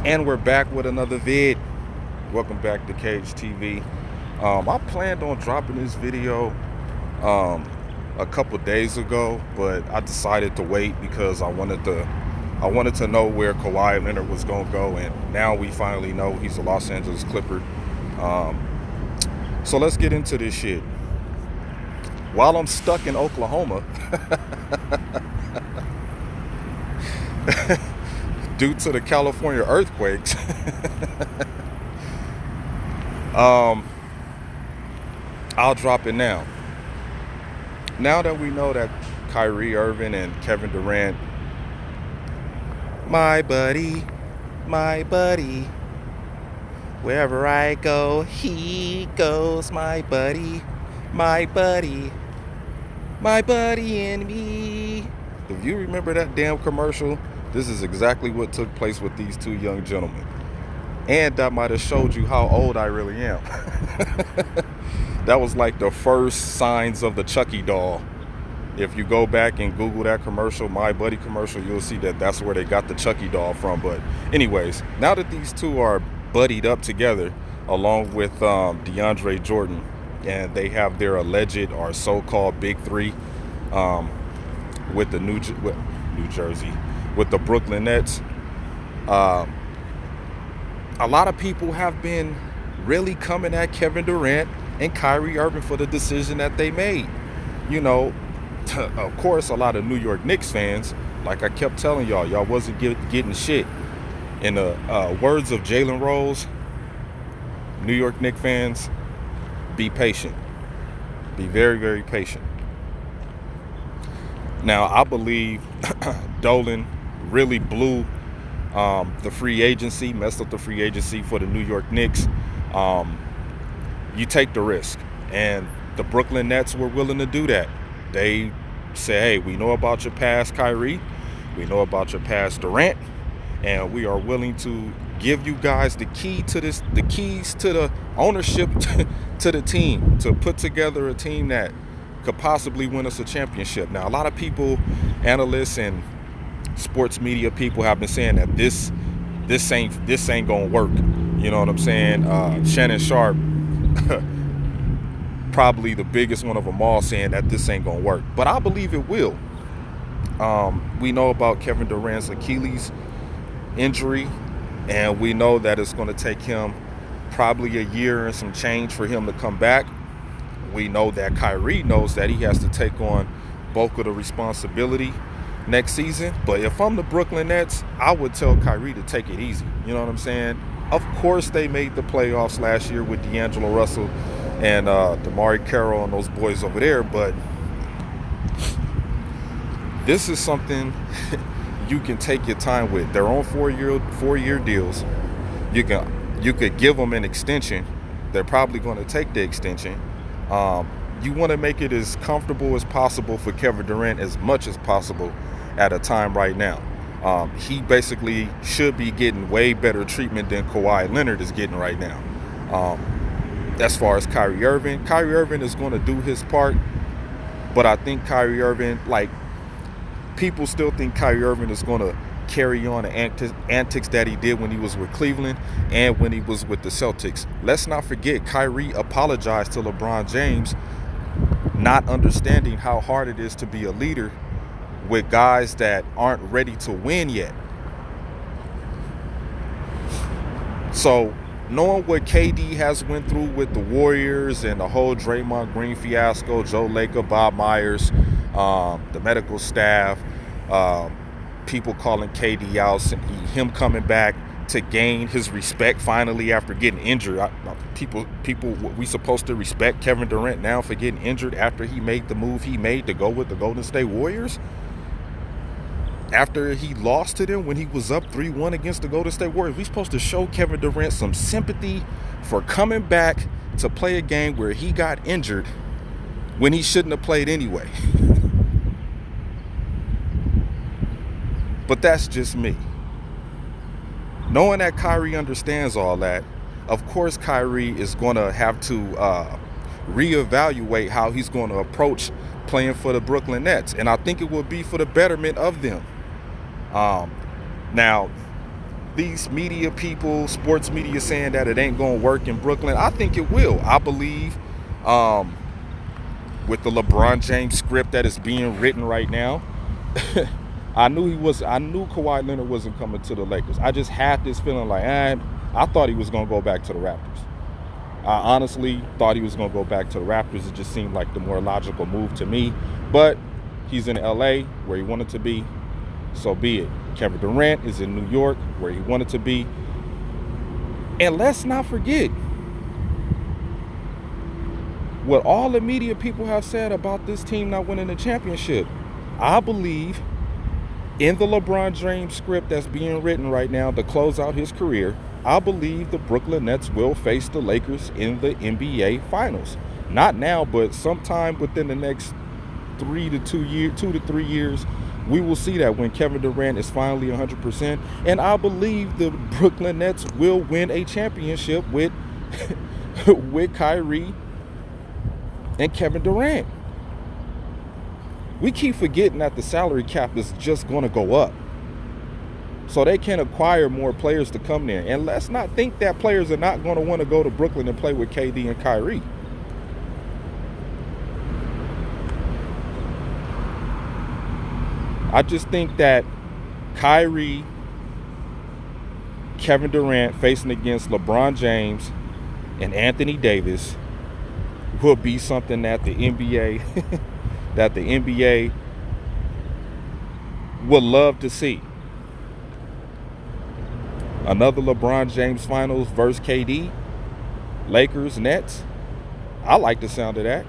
And we're back with another vid. Welcome back to Cage TV. I planned on dropping this video um, a couple days ago, but I decided to wait because I wanted to know where Kawhi Leonard was gonna go, and now we finally know he's a Los Angeles Clipper. Um, so let's get into this shit. While I'm stuck in Oklahoma due to the California earthquakes, I'll drop it now. Now that we know that Kyrie Irving and Kevin Durant, my buddy, wherever I go, he goes, my buddy, my buddy, my buddy and me. If you remember that damn commercial, this is exactly what took place with these two young gentlemen. And that might have showed you how old I really am. That was like the first signs of the Chucky doll. If you go back and Google that commercial, My Buddy commercial, you'll see that that's where they got the Chucky doll from. But anyways, now that these two are buddied up together, along with DeAndre Jordan, and they have their alleged or so-called big three with the New Jersey, with the Brooklyn Nets, a lot of people have been really coming at Kevin Durant and Kyrie Irving for the decision that they made. You know, of course, a lot of New York Knicks fans, like I kept telling y'all wasn't getting shit. In the words of Jalen Rose, New York Knicks fans, be patient. Be very, very patient. Now, I believe Dolan really blew the free agency, messed up the free agency for the New York Knicks. You take the risk, and the Brooklyn Nets were willing to do that. They say, hey, we know about your past, Kyrie, we know about your past, Durant, and we are willing to give you guys the keys to the ownership to the team, to put together a team that could possibly win us a championship. Now, a lot of people, analysts and sports media people, have been saying that this ain't gonna work. You know what I'm saying? Shannon Sharp, probably the biggest one of them all, saying that this ain't gonna work. But I believe it will. We know about Kevin Durant's Achilles injury, and we know that it's going to take him probably a year and some change for him to come back. We know that Kyrie knows that he has to take on bulk of the responsibility next season. But if I'm the Brooklyn Nets, I would tell Kyrie to take it easy. You know what I'm saying? Of course, they made the playoffs last year with D'Angelo Russell and DeMar Carroll and those boys over there. But this is something you can take your time with. They're on four-year deals. You could give them an extension. They're probably going to take the extension. You want to make it as comfortable as possible for Kevin Durant, as much as possible at a time right now. He basically should be getting way better treatment than Kawhi Leonard is getting right now. As far as Kyrie Irving is going to do his part, but I think Kyrie Irving, people still think Kyrie Irving is going to carry on the antics that he did when he was with Cleveland and when he was with the Celtics. Let's not forget, Kyrie apologized to LeBron James, not understanding how hard it is to be a leader with guys that aren't ready to win yet. So, knowing what KD has went through with the Warriors and the whole Draymond Green fiasco, Joe Lacob, Bob Myers, the medical staff, people calling KD out, him coming back to gain his respect finally after getting injured. We supposed to respect Kevin Durant now for getting injured after he made the move he made to go with the Golden State Warriors? After he lost to them when he was up 3-1 against the Golden State Warriors, we supposed to show Kevin Durant some sympathy for coming back to play a game where he got injured when he shouldn't have played anyway. But that's just me. Knowing that Kyrie understands all that, of course Kyrie is going to have to reevaluate how he's going to approach playing for the Brooklyn Nets. And I think it will be for the betterment of them. Now, these media people, sports media, saying that it ain't gonna work in Brooklyn. I think it will. I believe with the LeBron James script that is being written right now, I knew Kawhi Leonard wasn't coming to the Lakers. I just had this feeling like, I thought he was gonna go back to the Raptors. I honestly thought he was gonna go back to the Raptors. It just seemed like the more logical move to me. But he's in LA where he wanted to be, so be it. Kevin Durant is in New York where he wanted to be. And let's not forget what all the media people have said about this team not winning the championship. I believe in the LeBron James script that's being written right now to close out his career, I believe the Brooklyn Nets will face the Lakers in the NBA Finals. Not now, but sometime within the next 2 to 3 years, we will see that when Kevin Durant is finally 100%. And I believe the Brooklyn Nets will win a championship with Kyrie and Kevin Durant. We keep forgetting that the salary cap is just going to go up. So they can acquire more players to come there. And let's not think that players are not going to want to go to Brooklyn and play with KD and Kyrie. I just think that Kyrie, Kevin Durant facing against LeBron James and Anthony Davis will be something that the NBA would love to see. Another LeBron James Finals versus KD, Lakers, Nets. I like the sound of that.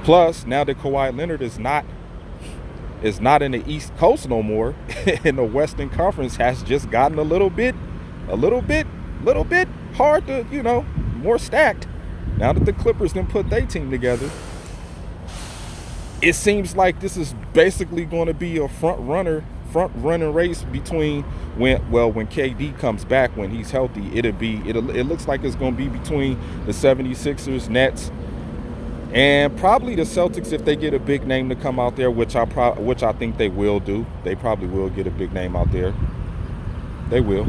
Plus, now that Kawhi Leonard is not in the East Coast no more, and the Western Conference has just gotten a little bit hard to, more stacked. Now that the Clippers done put their team together, it seems like this is basically going to be a front running race between when KD comes back, when he's healthy. It looks like it's going to be between the 76ers, Nets, and probably the Celtics if they get a big name to come out there, which I think they will do. They probably will get a big name out there. They will.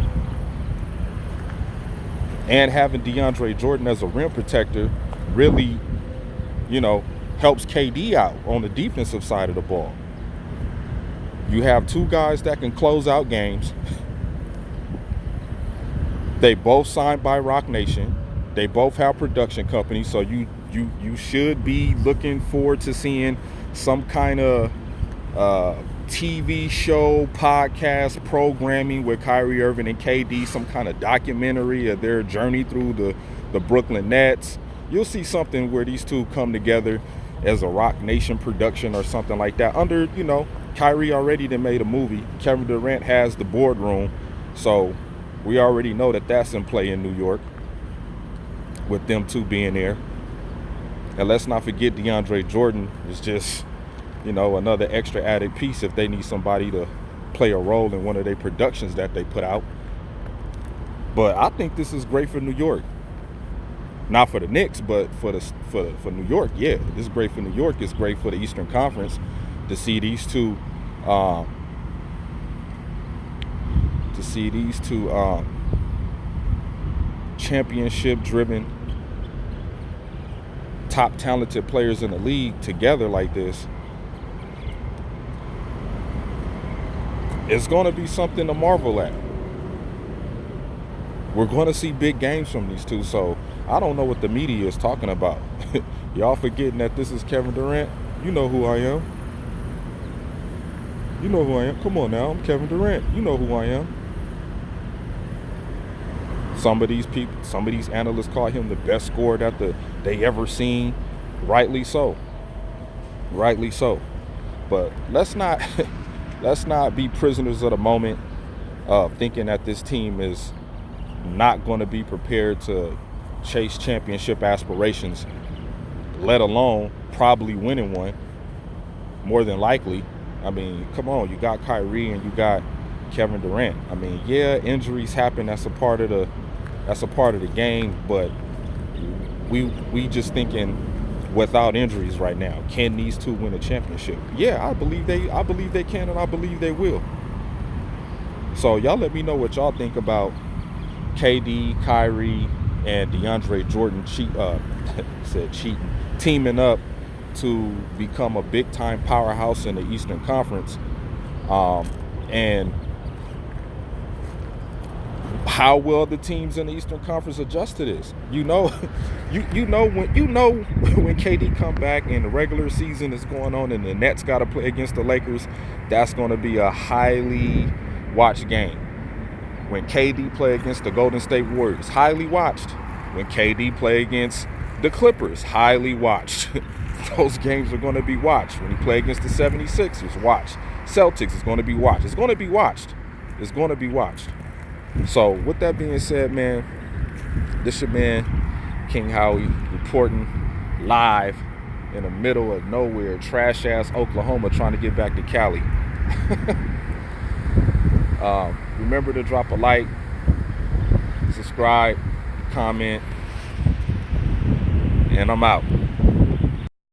And having DeAndre Jordan as a rim protector really, helps KD out on the defensive side of the ball. You have two guys that can close out games. They both signed by Roc Nation. They both have production companies, so you should be looking forward to seeing some kind of TV show, podcast, programming with Kyrie Irving and KD, some kind of documentary of their journey through the Brooklyn Nets. You'll see something where these two come together as a Roc Nation production or something like that. Under, Kyrie already done made a movie. Kevin Durant has the boardroom, so we already know that that's in play in New York with them two being there. And let's not forget DeAndre Jordan is just, another extra added piece if they need somebody to play a role in one of their productions that they put out. But I think this is great for New York. Not for the Knicks, but for New York. Yeah, this is great for New York. It's great for the Eastern Conference to see these two championship-driven, top talented players in the league together like this. It's going to be something to marvel at. We're going to see big games from these two, so I don't know what the media is talking about. Y'all forgetting that this is Kevin Durant? You know who I am. You know who I am. Come on now, I'm Kevin Durant. You know who I am. Some of these analysts call him the best scorer that they ever seen. Rightly so. Rightly so. But let's not be prisoners of the moment of thinking that this team is not going to be prepared to chase championship aspirations, let alone probably winning one, more than likely. I mean, come on, you got Kyrie and you got Kevin Durant. I mean, yeah, injuries happen. That's a part of the game. But we just thinking without injuries right now, can these two win a championship? Yeah, I believe they can, and I believe they will. So y'all let me know what y'all think about KD, Kyrie, and DeAndre Jordan cheating, teaming up to become a big time powerhouse in the Eastern Conference. And how will the teams in the Eastern Conference adjust to this? You know when KD come back and the regular season is going on and the Nets got to play against the Lakers, that's going to be a highly watched game. When KD play against the Golden State Warriors, highly watched. When KD play against the Clippers, highly watched. Those games are going to be watched. When he play against the 76ers, watched. Celtics is going to be watched. It's going to be watched. It's going to be watched. So with that being said, man, this your man, King Howie, reporting live in the middle of nowhere, trash-ass Oklahoma, trying to get back to Cali. Remember to drop a like, subscribe, comment, and I'm out.